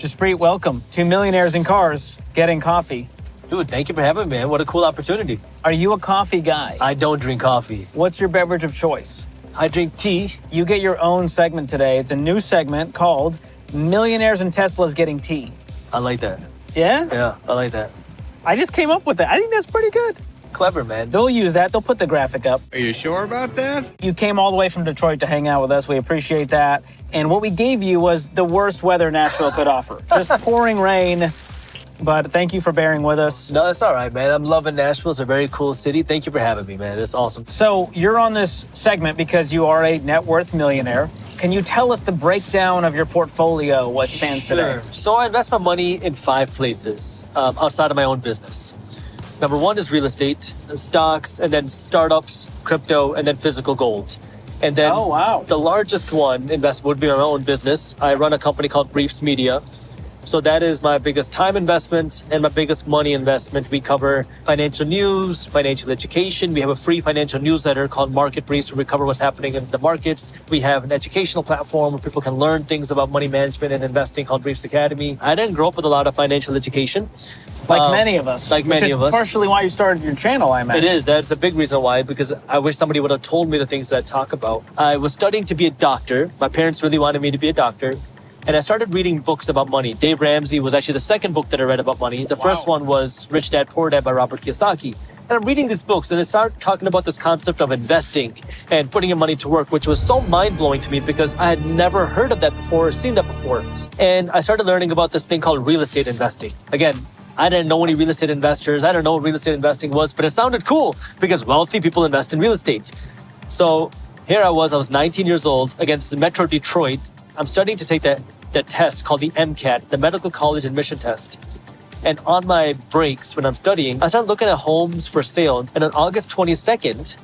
Jaspreet, welcome to Millionaires in Cars Getting Coffee. Dude, thank you for having me, man. What a cool opportunity. Are you a coffee guy? I don't drink coffee. What's your beverage of choice? I drink tea. You get your own segment today. It's a new segment called Millionaires and Teslas Getting Tea. I like that. Yeah? Yeah, I like that. I just came up with that. I think that's pretty good. Clever, man. They'll use that. They'll put the graphic up. Are you sure about that? You came all the way from Detroit to hang out with us. We appreciate that. And what we gave you was the worst weather Nashville could offer. Just pouring rain. But thank you for bearing with us. No, it's all right, man. I'm loving Nashville. It's a very cool city. Thank you for having me, man. It's awesome. So you're on this segment because you are a net worth millionaire. Can you tell us the breakdown of your portfolio, what stands today? So I invest my money in 5 places outside of my own business. Number 1 is real estate, stocks, and then startups, crypto, and then physical gold. And then Oh, wow. the largest one investment would be my own business. I run a company called Briefs Media. So that is my biggest time investment and my biggest money investment. We cover financial news, financial education. We have a free financial newsletter called Market Briefs where we cover what's happening in the markets. We have an educational platform where people can learn things about money management and investing called Briefs Academy. I didn't grow up with a lot of financial education. Like many of us. Like many of us. Which is partially why you started your channel, I imagine. It is. That's a big reason why, because I wish somebody would have told me the things that I talk about. I was studying to be a doctor. My parents really wanted me to be a doctor. And I started reading books about money. Dave Ramsey was actually the second book that I read about money. The first one was Rich Dad, Poor Dad by Robert Kiyosaki. And I'm reading these books and I started talking about this concept of investing and putting your money to work, which was so mind-blowing to me because I had never heard of that before or seen that before. And I started learning about this thing called real estate investing. Again, I didn't know any real estate investors. I didn't know what real estate investing was, but it sounded cool because wealthy people invest in real estate. So here I was 19 years old. Again, this is Metro Detroit. I'm studying to take that test called the MCAT, the Medical College Admission Test. And on my breaks when I'm studying, I started looking at homes for sale. And on August 22nd,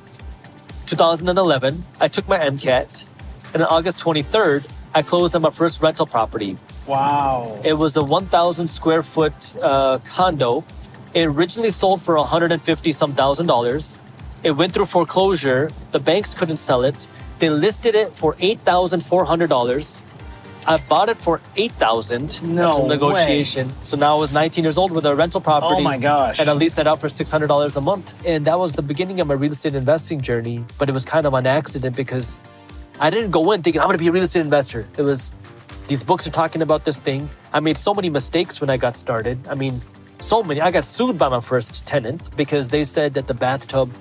2011, I took my MCAT. And on August 23rd, I closed on my first rental property. Wow. It was a 1,000 square foot condo. It originally sold for $150,000. It went through foreclosure. The banks couldn't sell it. They listed it for $8,400. I bought it for $8,000. No negotiation. way. So now I was 19 years old with a rental property. Oh my gosh. And I leased that out for $600 a month. And that was the beginning of my real estate investing journey. But it was kind of an accident because I didn't go in thinking I'm going to be a real estate investor. It was, these books are talking about this thing. I made so many mistakes when I got started. I mean, so many. I got sued by my first tenant because they said that the bathtub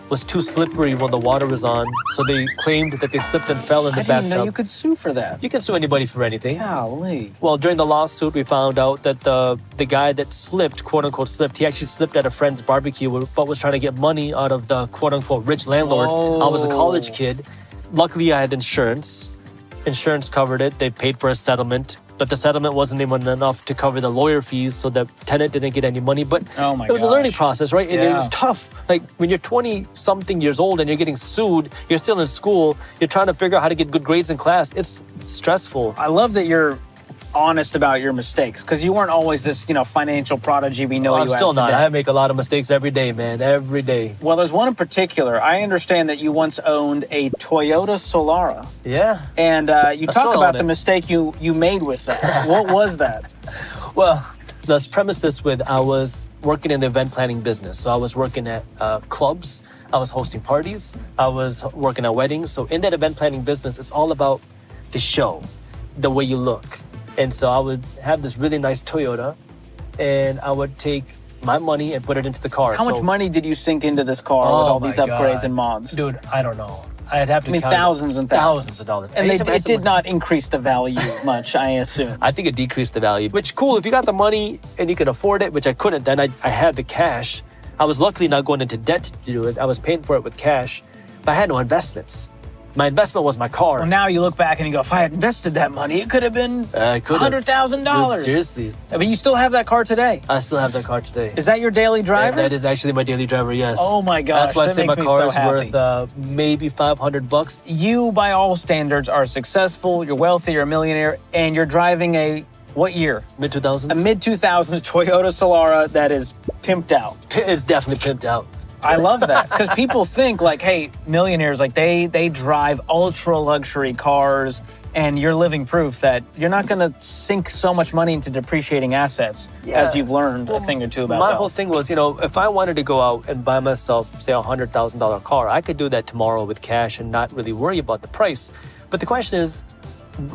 was too slippery when the water was on. So they claimed that they slipped and fell in the I didn't bathtub. know you could sue for that. You can sue anybody for anything. Golly. Well, during the lawsuit, we found out that the guy that slipped, quote unquote slipped, he actually slipped at a friend's barbecue but was trying to get money out of the quote unquote rich landlord. I was a college kid. Luckily, I had insurance. Insurance covered it. They paid for a settlement. But the settlement wasn't even enough to cover the lawyer fees, so the tenant didn't get any money. But it was a learning process, right? And it was tough. Like when you're 20-something years old and you're getting sued, you're still in school, you're trying to figure out how to get good grades in class. It's stressful. I love that you're honest about your mistakes because you weren't always this, financial prodigy we know you as I'm still not. today. I make a lot of mistakes every day, man. Every day. Well, there's one in particular. I understand that you once owned a Toyota Solara. Yeah. And you talk about the mistake you made with that. What was that? Well, let's premise this with I was working in the event planning business. So I was working at clubs. I was hosting parties. I was working at weddings. So in that event planning business, it's all about the show, the way you look. And so I would have this really nice Toyota and I would take my money and put it into the car. How much money did you sink into this car with all these upgrades and mods? Dude, I don't know. I'd have to count thousands and thousands. Thousands of dollars. And it did not increase the value much, I assume. I think it decreased the value, which cool. If you got the money and you could afford it, which I couldn't, then I had the cash. I was luckily not going into debt to do it. I was paying for it with cash, but I had no investments. My investment was my car. Well, now you look back and you go, if I had invested that money, it could have been $100,000. Seriously. But you still have that car today. I still have that car today. Is that your daily driver? That is actually my daily driver, yes. Oh my gosh, that's why I say my car is happy. worth maybe $500. You, by all standards, are successful, you're wealthy, you're a millionaire, and you're driving a, what year? Mid-2000s. A mid-2000s Toyota Solara that is pimped out. It's definitely pimped out. I love that because people think like, hey, millionaires, like they drive ultra luxury cars, and you're living proof that you're not going to sink so much money into depreciating assets as you've learned a thing or two about My wealth. whole thing was, if I wanted to go out and buy myself, say, $100,000 car, I could do that tomorrow with cash and not really worry about the price. But the question is,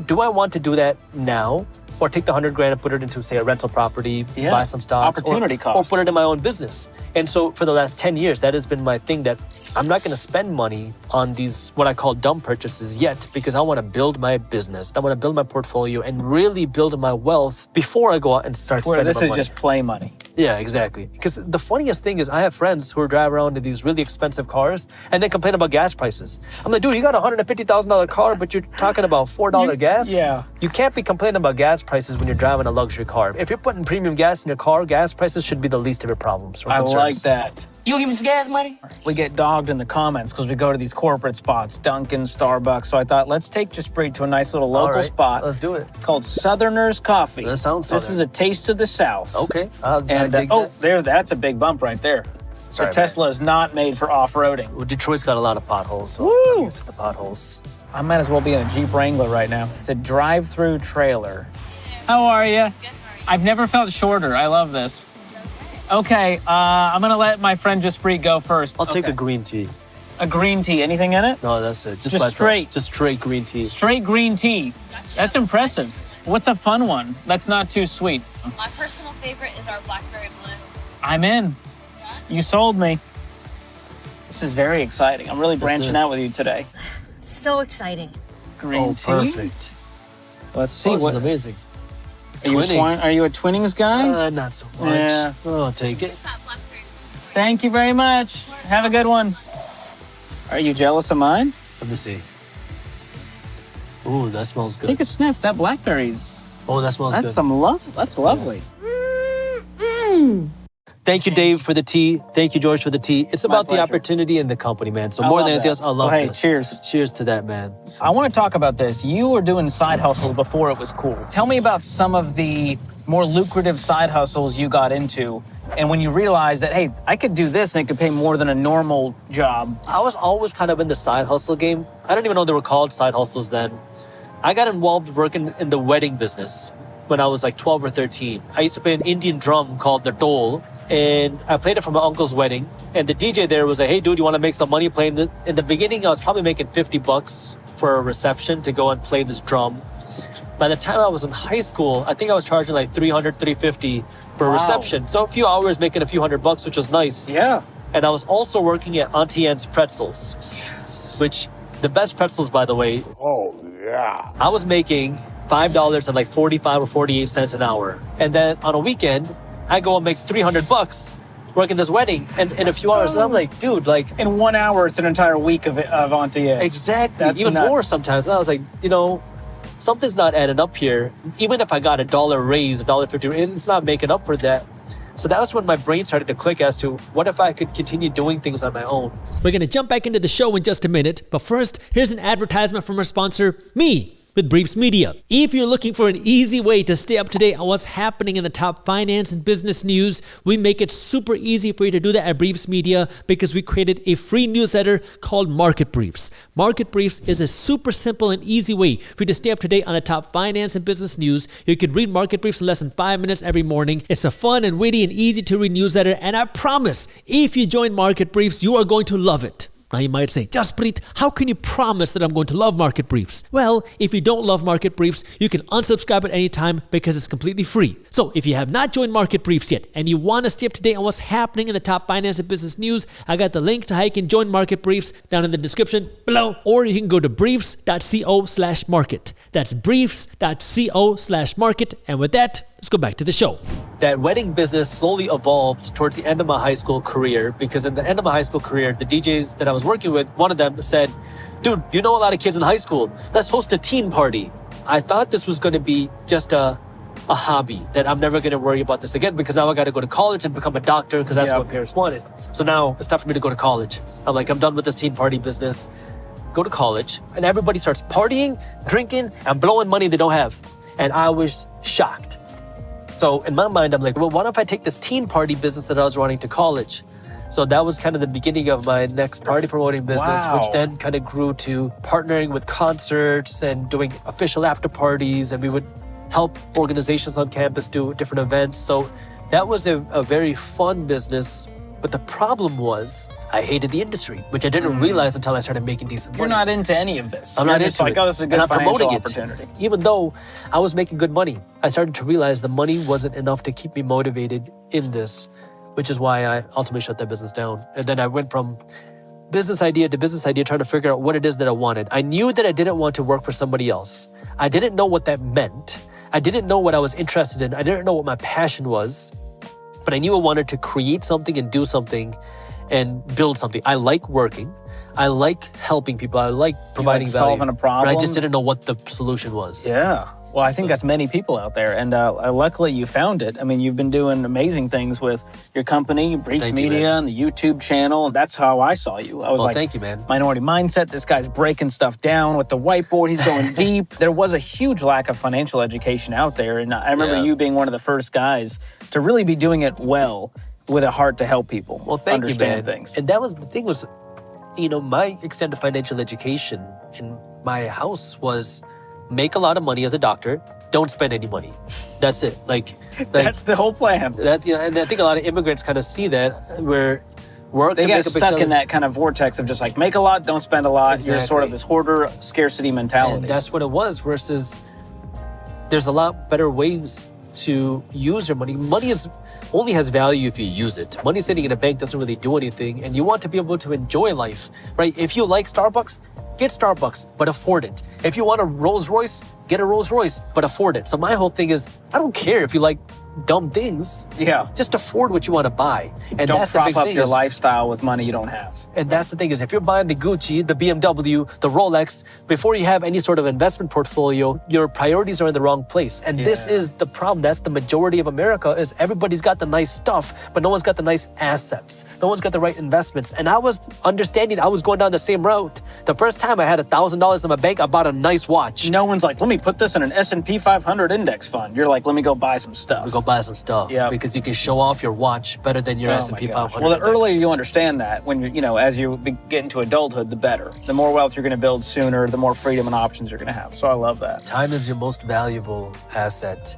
do I want to do that now? Or take the $100,000 and put it into, say, a rental property, buy some stocks, Opportunity cost. or put it in my own business. And so for the last 10 years, that has been my thing, that I'm not going to spend money on these, what I call dumb purchases yet, because I want to build my business. I want to build my portfolio and really build my wealth before I go out and start spending This my is money. just play money. Yeah, exactly. Because the funniest thing is I have friends who are driving around in these really expensive cars and they complain about gas prices. I'm like, dude, you got a $150,000 car, but you're talking about $4 gas? Yeah. You can't be complaining about gas prices when you're driving a luxury car. If you're putting premium gas in your car, gas prices should be the least of your problems or I concerns. like that. You gonna give me some gas money? We get dogged in the comments because we go to these corporate spots, Dunkin', Starbucks. So I thought, let's take Jaspreet to a nice little local All right, spot let's do it. called Southerners Coffee. That sounds This Southern. is a taste of the South. Okay. I And dig that. that's a big bump right there. Sorry, the Tesla is not made for off-roading. Well, Detroit's got a lot of potholes. So Woo! I'm used to the potholes. I might as well be in a Jeep Wrangler right now. It's a drive-through trailer. How are you? Good, how are you? I've never felt shorter. I love this. Okay, I'm gonna let my friend Jaspreet go first. I'll take Okay. a green tea. A green tea. Anything in it? No, that's it. Just black straight. Just straight green tea. Straight green tea. That's impressive. What's a fun one? That's not too sweet. My personal favorite is our blackberry blue. I'm in. You sold me. This is very exciting. I'm really branching is. out with you today. So exciting. Green Oh, tea. perfect. Let's see. Oh, this what is amazing. are you, Twinnings. are you a Twinnings guy? Not so much. Yeah. Oh, I'll take it. That blackberry blue. Thank you very much. Have a good one. Are you jealous of mine? Let me see. Ooh, that smells good. Take a sniff. That blackberries. Oh, that smells That's good. some love. That's lovely. Thank you, Dave, for the tea. Thank you, George, for the tea. It's about the pleasure. opportunity in the company, man. So I more love than anything that. else, I love Well, hey, this. cheers. Cheers to that, man. I want to talk about this. You were doing side hustles before it was cool. Tell me about some of the more lucrative side hustles you got into, and when you realized that, hey, I could do this and it could pay more than a normal job. I was always kind of in the side hustle game. I don't even know they were called side hustles then. I got involved working in the wedding business when I was like 12 or 13. I used to play an Indian drum called the dole, and I played it for my uncle's wedding. And the DJ there was like, hey, dude, you want to make some money playing this? In the beginning, I was probably making $50 for a reception to go and play this drum. By the time I was in high school, I think I was charging like $300, $350 for a Wow. reception. So a few hours making a few $100, which was nice. Yeah. And I was also working at Auntie Anne's Pretzels, which the best pretzels, by the way. Oh, yeah. I was making $5 at like 45 or 48 cents an hour. And then on a weekend, I go and make $300 working this wedding and in a few hours. And I'm like, dude, like, In 1 hour, it's an entire week of Auntie Anne's. exactly. That's Even nuts. more sometimes. And I was like, something's not adding up here. Even if I got $1 raise, $1.50, it's not making up for that. So that was when my brain started to click as to what if I could continue doing things on my own? We're going to jump back into the show in just a minute, but first, here's an advertisement from our sponsor, me, with Briefs Media. If you're looking for an easy way to stay up to date on what's happening in the top finance and business news, we make it super easy for you to do that at Briefs Media because we created a free newsletter called Market Briefs. Market Briefs is a super simple and easy way for you to stay up to date on the top finance and business news. You can read Market Briefs in less than 5 minutes every morning. It's a fun and witty and easy to read newsletter, and I promise, if you join Market Briefs, you are going to love it. Now you might say, Jaspreet, how can you promise that I'm going to love Market Briefs? Well, if you don't love Market Briefs, you can unsubscribe at any time because it's completely free. So if you have not joined Market Briefs yet and you want to stay up to date on what's happening in the top finance and business news, I got the link to how you can join Market Briefs down in the description below, or you can go to briefs.co/market. That's briefs.co/market. And with that, let's go back to the show. That wedding business slowly evolved towards the end of my high school career because in the end of my high school career, the DJs that I was working with, one of them said, dude, you know a lot of kids in high school. Let's host a teen party. I thought this was going to be just a hobby, that I'm never going to worry about this again because now I got to go to college and become a doctor because that's Yep. what parents wanted. So now it's time for me to go to college. I'm like, I'm done with this teen party business. Go to college and everybody starts partying, drinking, and blowing money they don't have. And I was shocked. So in my mind, I'm like, well, what if I take this teen party business that I was running to college? So that was kind of the beginning of my next party promoting business, Wow. which then kind of grew to partnering with concerts and doing official after parties. And we would help organizations on campus do different events. So that was a very fun business. But the problem was I hated the industry, which I didn't realize until I started making decent money. You're not into any of this. I'm You're not just into like, it. oh, this is a And good I'm financial promoting it. opportunity. Even though I was making good money, I started to realize the money wasn't enough to keep me motivated in this, which is why I ultimately shut that business down. And then I went from business idea to business idea, trying to figure out what it is that I wanted. I knew that I didn't want to work for somebody else. I didn't know what that meant. I didn't know what I was interested in. I didn't know what my passion was, but I knew I wanted to create something and do something and build something. I like working. I like helping people. I like providing value. solving a problem. But I just didn't know what the solution was. Yeah. Well, I think that's many people out there. And luckily you found it. I mean, you've been doing amazing things with your company, Briefs Thank you, Media, man. and the YouTube channel. And that's how I saw you. I was Well, like, thank you, man. Minority Mindset. This guy's breaking stuff down with the whiteboard. He's going deep. There was a huge lack of financial education out there. And I remember Yeah. you being one of the first guys to really be doing it well with a heart to help people Well, thank you, understand man. things. And that was the thing was, my extended financial education in my house was make a lot of money as a doctor, don't spend any money. That's it. Like That's the whole plan. that's and I think a lot of immigrants kind of see that where work They to get make a big stuck salary. in that kind of vortex of just like make a lot, don't spend a lot. You're sort of Exactly. this hoarder scarcity mentality. And that's what it was versus there's a lot better ways to use your money. Money only has value if you use it. Money sitting in a bank doesn't really do anything, and you want to be able to enjoy life, right? If you like Starbucks, get Starbucks, but afford it. If you want a Rolls Royce, get a Rolls Royce, but afford it. So my whole thing is, I don't care if you like dumb things. Yeah. Just afford what you want to buy. And Don't that's the prop big up thing your is- lifestyle with money you don't have. And that's the thing is, if you're buying the Gucci, the BMW, the Rolex, before you have any sort of investment portfolio, your priorities are in the wrong place. And this Yeah. is the problem. That's the majority of America is everybody's got the nice stuff, but no one's got the nice assets. No one's got the right investments. And I was understanding I was going down the same route. The first time I had $1,000 in my bank, I bought a nice watch. No one's like, let me put this in an S&P 500 index fund. You're like, let me go buy some stuff. Go buy some stuff. Yeah. Because you can show off your watch better than your Oh S&P my gosh. 500. Well, the index. earlier you understand that, when you're, as you get into adulthood, the better. The more wealth you're going to build sooner, the more freedom and options you're going to have. So I love that. Time is your most valuable asset.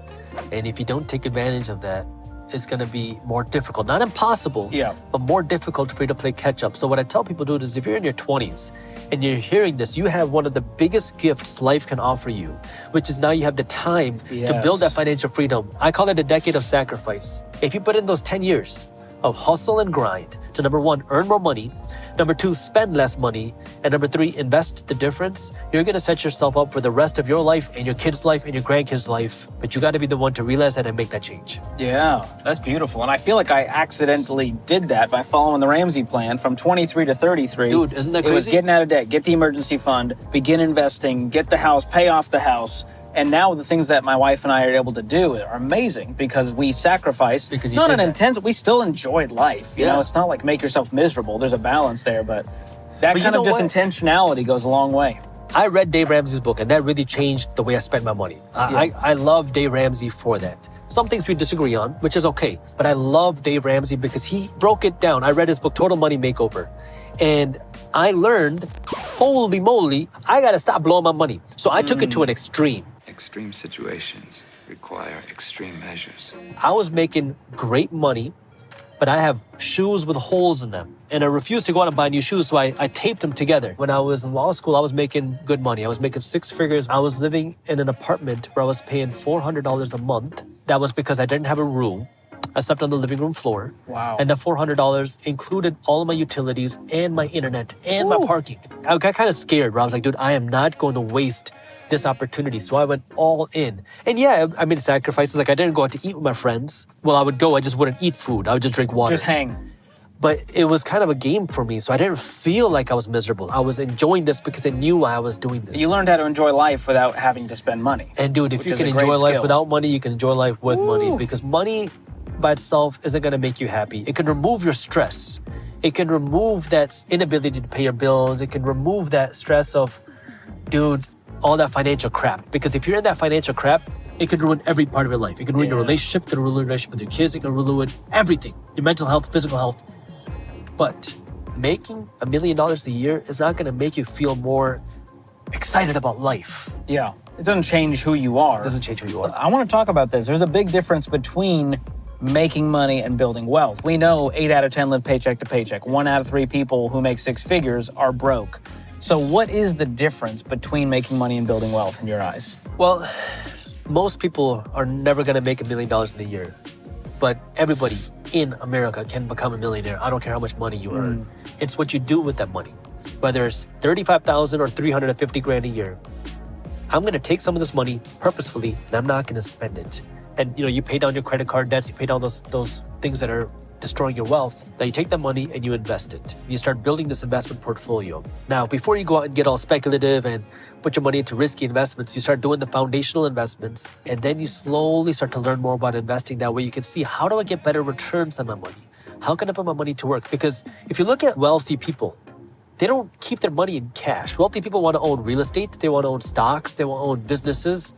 And if you don't take advantage of that, it's going to be more difficult. Not impossible, Yeah. but more difficult for you to play catch up. So what I tell people to do is if you're in your 20s and you're hearing this, you have one of the biggest gifts life can offer you, which is now you have the time to Yes. build that financial freedom. I call it a decade of sacrifice. If you put in those 10 years of hustle and grind to number one, earn more money, number two, spend less money, and number three, invest the difference, you're gonna set yourself up for the rest of your life and your kids' life and your grandkids' life. But you gotta be the one to realize that and make that change. Yeah, that's beautiful. And I feel like I accidentally did that by following the Ramsey plan from 23 to 33. Dude, isn't that It was crazy? getting out of debt, get the emergency fund, begin investing, get the house, pay off the house. And now the things that my wife and I are able to do are amazing because we sacrificed. Because you not did an that. intense, we still enjoyed life. You Yeah. know, it's not like make yourself miserable. There's a balance there, but that But you kind of know just what? intentionality goes a long way. I read Dave Ramsey's book, and that really changed the way I spent my money. I love Dave Ramsey for that. Some things we disagree on, which is okay, but I love Dave Ramsey because he broke it down. I read his book, Total Money Makeover, and I learned, holy moly, I gotta stop blowing my money. So I took it to an extreme. Extreme situations require extreme measures. I was making great money, but I have shoes with holes in them. And I refused to go out and buy new shoes, so I taped them together. When I was in law school, I was making good money. I was making six figures. I was living in an apartment where I was paying $400 a month. That was because I didn't have a room. I slept on the living room floor. Wow. And the $400 included all of my utilities and my internet and my parking. I got kind of scared where I was like, dude, I am not going to waste this opportunity. So I went all in. And yeah, I made sacrifices. Like I didn't go out to eat with my friends. Well, I would go, I just wouldn't eat food. I would just drink water. Just hang. But it was kind of a game for me. So I didn't feel like I was miserable. I was enjoying this because I knew why I was doing this. You learned how to enjoy life without having to spend money. And dude, if which you is can a great enjoy life skill. without money, you can enjoy life with money. Because money by itself isn't going to make you happy. It can remove your stress. It can remove that inability to pay your bills. It can remove that stress of, dude, all that financial crap. Because if you're in that financial crap, it can ruin every part of your life. It can ruin your relationship, it can ruin your relationship with your kids, it can ruin everything. Your mental health, physical health. But making $1 million a year is not going to make you feel more excited about life. Yeah. It doesn't change who you are. It doesn't change who you are. I want to talk about this. There's a big difference between making money and building wealth. We know 8 out of 10 live paycheck to paycheck. 1 out of 3 people who make 6 figures are broke. So what is the difference between making money and building wealth in your eyes? Well, most people are never going to make $1 million in a year. But everybody in America can become a millionaire. I don't care how much money you earn. It's what you do with that money. Whether it's $35,000 or $350,000 a year. I'm going to take some of this money purposefully, and I'm not going to spend it. And you pay down your credit card debts, you pay down those things that are destroying your wealth. Now you take that money and you invest it. You start building this investment portfolio. Now, before you go out and get all speculative and put your money into risky investments, you start doing the foundational investments, and then you slowly start to learn more about investing. That way you can see, how do I get better returns on my money? How can I put my money to work? Because if you look at wealthy people, they don't keep their money in cash. Wealthy people want to own real estate. They want to own stocks. They want to own businesses.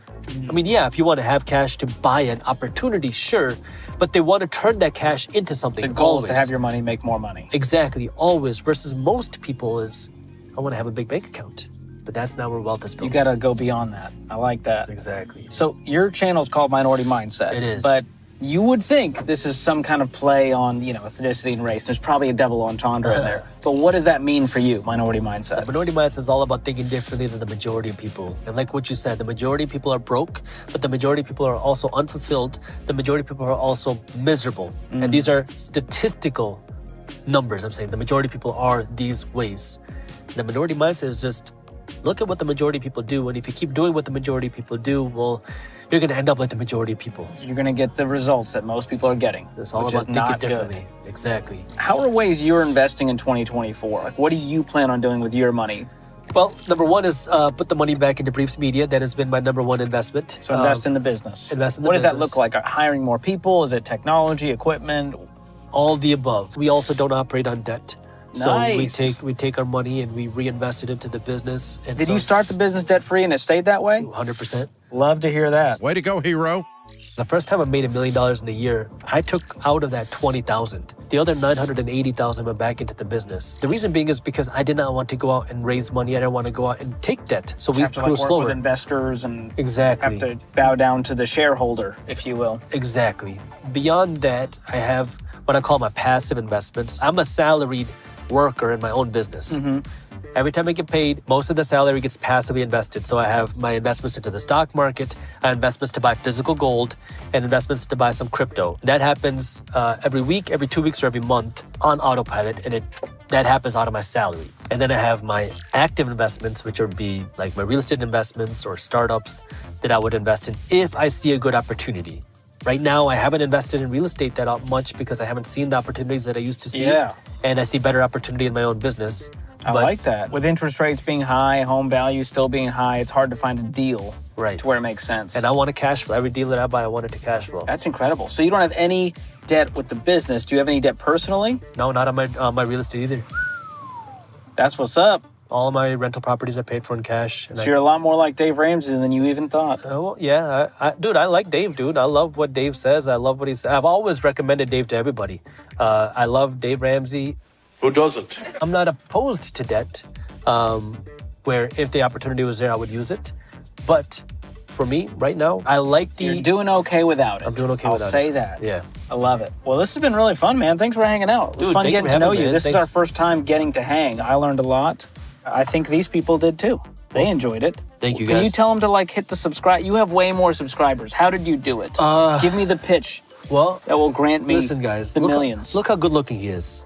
I mean, yeah, if you want to have cash to buy an opportunity, sure. But they want to turn that cash into something. The goal always. is to have your money make more money. Exactly, always. Versus most people is, I want to have a big bank account. But that's not where wealth is built. You got to go beyond that. I like that. Exactly. So your channel is called Minority Mindset. It is. But you would think this is some kind of play on, ethnicity and race. There's probably a double entendre in there. But what does that mean for you, Minority Mindset? Minority mindset is all about thinking differently than the majority of people. And like what you said, the majority of people are broke, but the majority of people are also unfulfilled. The majority of people are also miserable. And these are statistical numbers. I'm saying the majority of people are these ways. The minority mindset is just look at what the majority of people do. And if you keep doing what the majority of people do, well, you're going to end up like the majority of people. You're going to get the results that most people are getting. It's all which about is thinking not differently. good. Exactly. How are ways you're investing in 2024? Like, what do you plan on doing with your money? Well, number one is put the money back into Briefs Media. That has been my number one investment. So invest in the business. Invest in the What does that business. look like? Hiring more people? Is it technology, equipment? All the above. We also don't operate on debt. So Nice. we take our money and we reinvest it into the business. And Did you start the business debt-free and it stayed that way? 100%. Love to hear that. Way to go, hero. The first time I made $1 million in a year, I took out of that $20,000. The other $980,000 went back into the business. The reason being is because I did not want to go out and raise money. I didn't want to go out and take debt. So we Have to grew work slower. with investors and Exactly. have to bow down to the shareholder, if you will. Exactly. Beyond that, I have what I call my passive investments. I'm a salaried worker in my own business. Every time I get paid, most of the salary gets passively invested. So I have my investments into the stock market, I have investments to buy physical gold, and investments to buy some crypto. That happens every week, every 2 weeks, or every month on autopilot, and that happens out of my salary. And then I have my active investments, which would be like my real estate investments or startups that I would invest in if I see a good opportunity. Right now, I haven't invested in real estate that much because I haven't seen the opportunities that I used to see. Yeah. And I see better opportunity in my own business. I like that. With interest rates being high, home value still being high, it's hard to find a deal Right. to where it makes sense. And I want to cash flow. Every deal that I buy, I want it to cash flow. That's incredible. So you don't have any debt with the business. Do you have any debt personally? No, not on my real estate either. That's what's up. All of my rental properties are paid for in cash. And So you're a lot more like Dave Ramsey than you even thought. well, yeah, dude, I like Dave, dude. I love what Dave says. I love what he says. I've always recommended Dave to everybody. I love Dave Ramsey. Who doesn't? I'm not opposed to debt, where if the opportunity was there, I would use it. But for me, right now, I like the... You're doing okay without it. I'm doing okay I'll without say it. that. Yeah. I love it. Well, this has been really fun, man. Thanks for hanging out. It was Dude, fun thank you getting for to know having me, you. man. This is Thanks. our first time getting to hang. I learned a lot. I think these people did too. They enjoyed it. Thank you, Can you guys. tell them to hit the subscribe? You have way more subscribers. How did you do it? Give me the pitch Well, that will grant me listen, guys. the look millions. Look how good looking he is.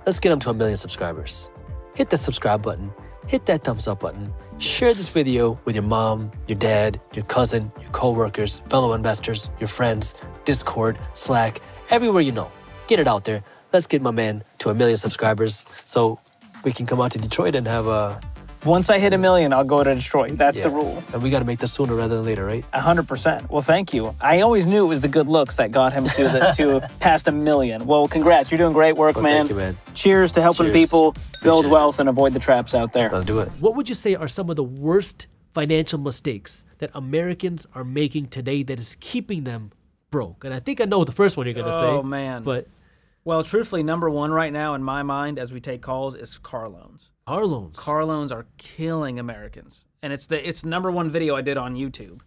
Let's get him to 1 million subscribers. Hit the subscribe button. Hit that thumbs up button. Share this video with your mom, your dad, your cousin, your coworkers, fellow investors, your friends, Discord, Slack, everywhere you know. Get it out there. Let's get my man to 1 million subscribers so we can come out to Detroit and have a... Once I hit 1 million, I'll go to Detroit. That's the rule. And we got to make this sooner rather than later, right? 100%. Well, thank you. I always knew it was the good looks that got him to past 1 million. Well, congrats. You're doing great work, Well, man. thank you, man. Cheers to helping Cheers. people build Appreciate it. wealth and avoid the traps out there. Let's do it. What would you say are some of the worst financial mistakes that Americans are making today that is keeping them broke? And I think I know the first one you're going to say. Oh, man. But Well, truthfully, number one right now in my mind as we take calls is car loans. Car loans. Car loans are killing Americans. And it's the number one video I did on YouTube.